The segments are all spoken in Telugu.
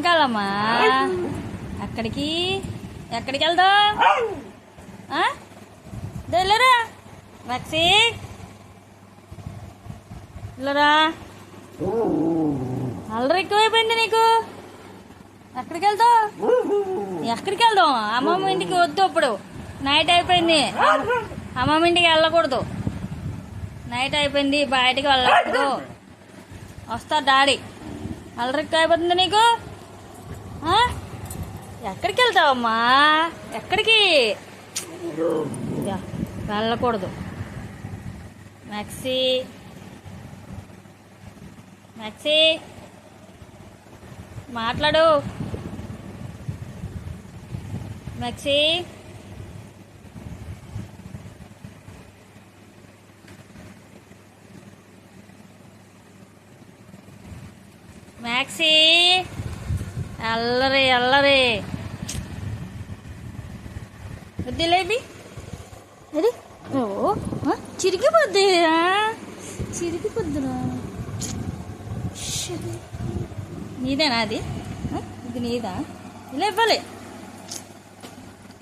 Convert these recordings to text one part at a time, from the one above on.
కావాలమ్మా? అక్కడికి ఎక్కడికి వెళ్దాం? వెళ్ళరా మక్సీ, వెళ్ళరా. అల్లరి ఎక్కువైపోయింది నీకు. ఎక్కడికి వెళ్తావు? ఎక్కడికి వెళ్దాం? అమ్మమ్మ ఇంటికి వద్దు. ఇప్పుడు నైట్ అయిపోయింది. అమ్మమ్మ ఇంటికి వెళ్ళకూడదు. నైట్ అయిపోయింది, బయటికి వెళ్ళకూడదు. వస్తా డాడీ. అల్లరి ఎక్కువైపోతుంది నీకు. ఎక్కడికి వెళ్తావమ్మా? ఎక్కడికి వెళ్ళకూడదు. మక్సీ, మక్సీ మాట్లాడు. మక్సీ, మ్యాక్సీ, అల్లరి అల్లరి. వద్దులేబి, అది చిరిగిపోద్ది, చిరిగిపోద్దురా. నీదేనా అది? ఇది నీదా? ఇలా ఇవ్వాలి.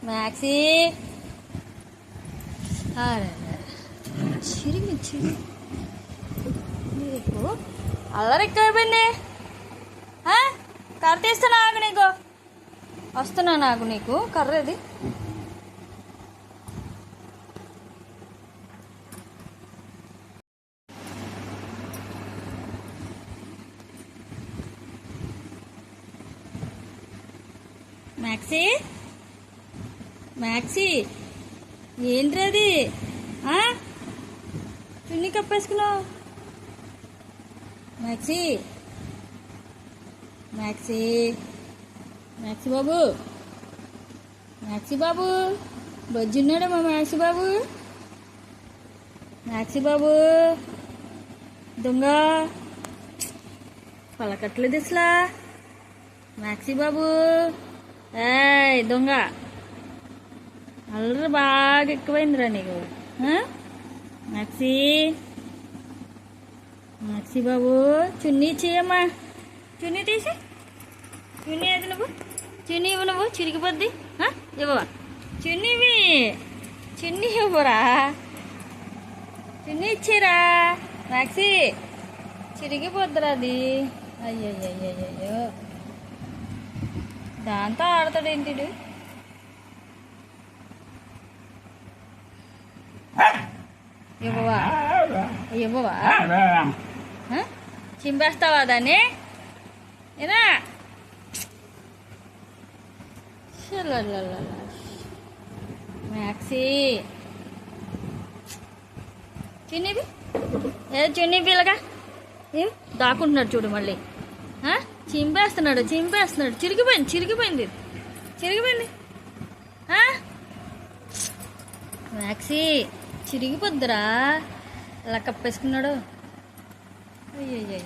మ్యాక్సీ, చిరిగి చిరిగి నీకు అల్లరి ఎక్కువైపోయింది. కర్ర తీస్తున్నా ఆగు. నీకు వస్తున్నా నాకు. నీకు కర్ర ఇది. మ్యాక్సీ, మ్యాక్సీ ఏంటి అది? చున్నీ కప్పేసుకున్నావు. మ్యాక్సీ, మ్యాక్సీ, మ్యాక్సీ బాబు, మ్యాక్సీ బాబు బొజ్జున్నాడా మా మ్యాక్సీ బాబు? మ్యాక్సీ బాబు దొంగ పలకట్లేదు అసలా. మ్యాక్సీ బాబు, ఏయ్ దొంగ, అల్లరి బాగా ఎక్కువైందిరా నీకు. మ్యాక్సీ, మ్యాక్సీ బాబు చున్నీ చేయమ్మా. చున్నీ తీసి, చున్నీ అది నువ్వు. చున్నీ ఇవ్వు, నువ్వు చిరిగిపోద్ది. ఇవ్వవా? చున్నీవి, చున్నీ ఇవ్వరా? చున్నీ ఇచ్చేరా మ్యాక్సీ. చిరిగిపోద్దురా అది. అయ్యయ్యో, దాంతో ఆడతాడు ఏంటి? ఇవ్వవా? ఇవ్వవా? చింపేస్తావా దాన్ని? ఏనా మ్యాక్సీ, చున్నీవి చున్నీవి ఇలాగా దాక్కుంటున్నాడు చూడు. మళ్ళీ చింపేస్తున్నాడు, చింపేస్తున్నాడు. చిరిగిపోయింది, చిరిగిపోయింది, చిరిగిపోయింది. మ్యాక్సీ చిరిగిపోద్దురా. అలా కప్పేసుకున్నాడు. అయ్యయ్యో.